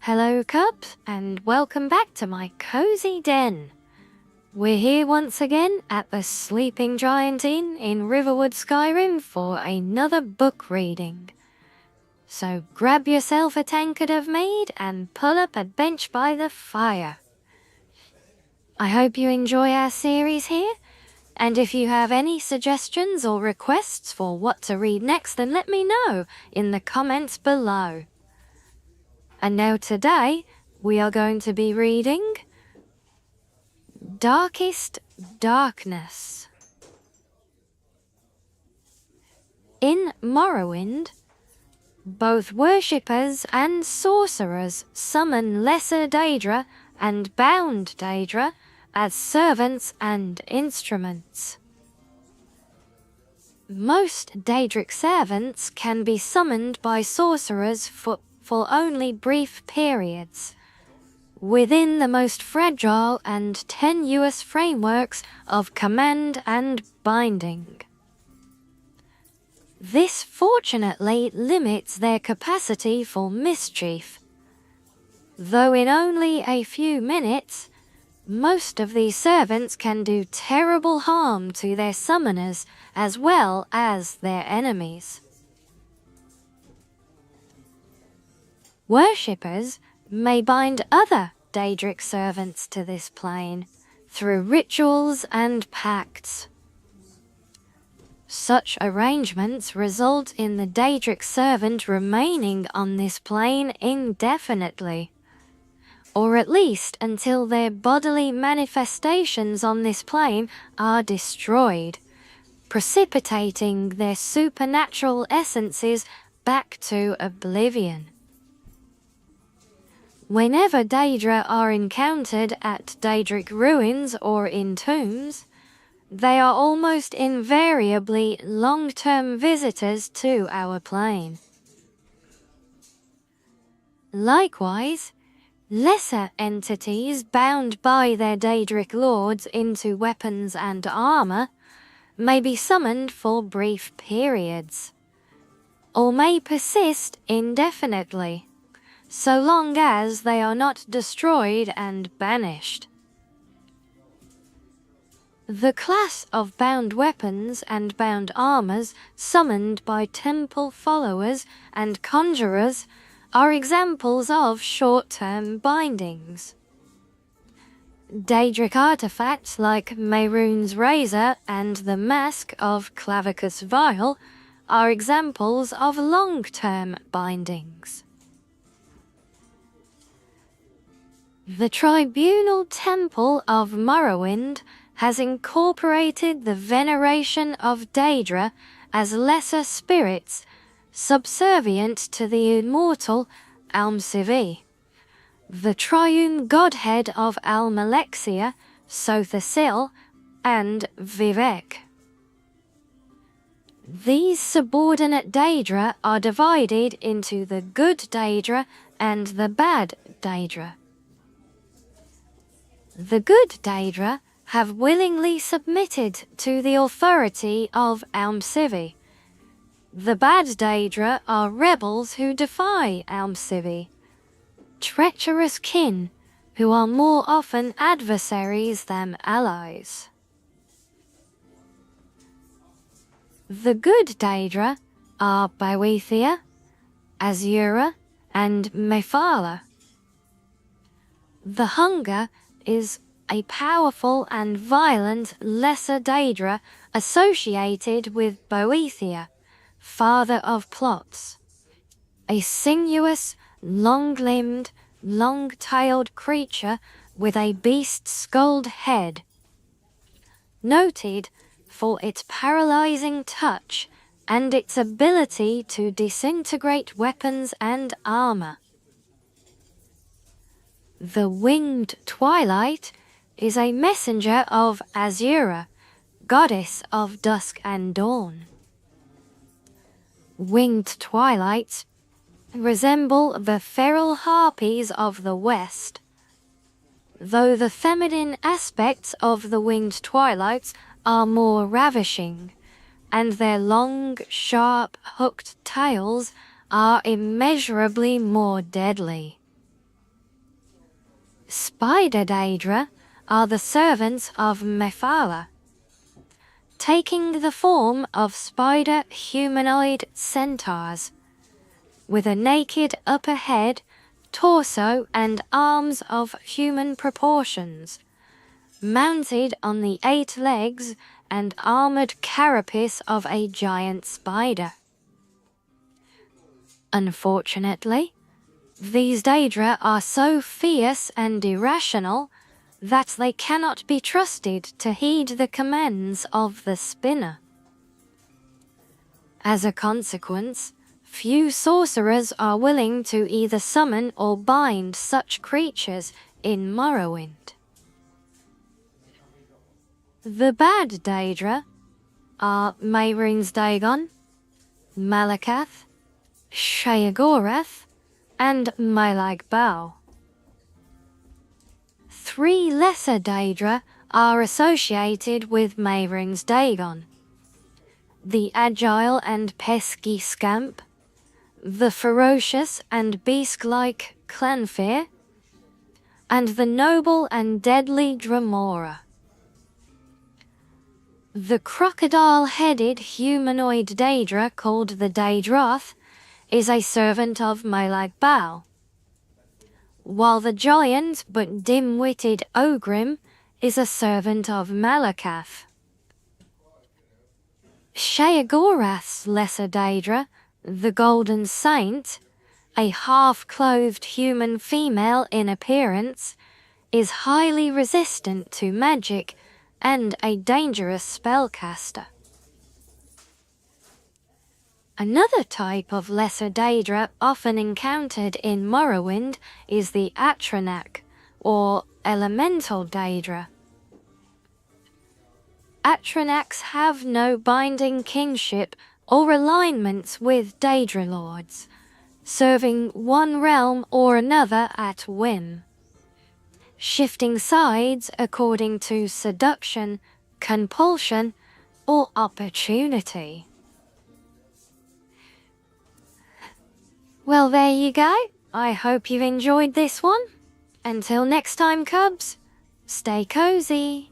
Hello Cubs, and welcome back to my cozy den. We're here once again at the Sleeping Giant Inn in Riverwood, Skyrim for another book reading. So grab yourself a tankard of mead and pull up a bench by the fire. I hope you enjoy our series here, and if you have any suggestions or requests for what to read next, then let me know in the comments below. And now today, we are going to be reading Darkest Darkness. In Morrowind, both worshippers and sorcerers summon lesser Daedra and bound Daedra as servants and instruments. Most Daedric servants can be summoned by sorcerers for only brief periods, within the most fragile and tenuous frameworks of command and binding. This fortunately limits their capacity for mischief, though in only a few minutes, most of these servants can do terrible harm to their summoners as well as their enemies. Worshippers may bind other Daedric servants to this plane through rituals and pacts. Such arrangements result in the Daedric servant remaining on this plane indefinitely, or at least until their bodily manifestations on this plane are destroyed, precipitating their supernatural essences back to oblivion. Whenever Daedra are encountered at Daedric ruins or in tombs, they are almost invariably long-term visitors to our plane. Likewise, lesser entities bound by their Daedric lords into weapons and armor may be summoned for brief periods, or may persist indefinitely, so long as they are not destroyed and banished. The class of bound weapons and bound armors summoned by temple followers and conjurers are examples of short-term bindings. Daedric artifacts like Mehrunes' razor and the mask of Clavicus Vile are examples of long-term bindings. The Tribunal Temple of Morrowind has incorporated the veneration of Daedra as lesser spirits subservient to the immortal Almsivi, the triune godhead of Almalexia, Sothasil, and Vivek. These subordinate Daedra are divided into the good Daedra and the bad Daedra. The good Daedra have willingly submitted to the authority of Almsivi. The bad Daedra are rebels who defy Almsivi, treacherous kin who are more often adversaries than allies. The good Daedra are Boethia, Azura, and Mephala. The Hunger is a powerful and violent lesser Daedra associated with Boethia, father of plots, a sinuous, long-limbed, long-tailed creature with a beast-skulled head, noted for its paralyzing touch and its ability to disintegrate weapons and armor. The Winged Twilight is a messenger of Azura, goddess of dusk and dawn. Winged Twilights resemble the feral harpies of the West, though the feminine aspects of the Winged Twilights are more ravishing, and their long, sharp, hooked tails are immeasurably more deadly. Spider Daedra are the servants of Mephala, taking the form of spider humanoid centaurs, with a naked upper head, torso and arms of human proportions, mounted on the 8 legs and armored carapace of a giant spider. Unfortunately, these Daedra are so fierce and irrational that they cannot be trusted to heed the commands of the spinner. As a consequence, few sorcerers are willing to either summon or bind such creatures in Morrowind. The bad Daedra are Mehrunes Dagon, Malakath, Sheogorath, and Melag Bau. 3 lesser Daedra are associated with Mehrunes Dagon: the agile and pesky Scamp, the ferocious and beast-like Clanfear, and the noble and deadly Dramora. The crocodile-headed humanoid Daedra called the Daedroth is a servant of Melag Bau, while the giant but dim-witted Ogrim is a servant of Malakath. Sheogorath's lesser Daedra, the Golden Saint, a half-clothed human female in appearance, is highly resistant to magic and a dangerous spellcaster. Another type of lesser Daedra often encountered in Morrowind is the Atronach, or Elemental Daedra. Atronachs have no binding kinship or alignments with Daedra Lords, serving one realm or another at whim, shifting sides according to seduction, compulsion, or opportunity. Well, there you go. I hope you've enjoyed this one. Until next time, Cubs, stay cozy.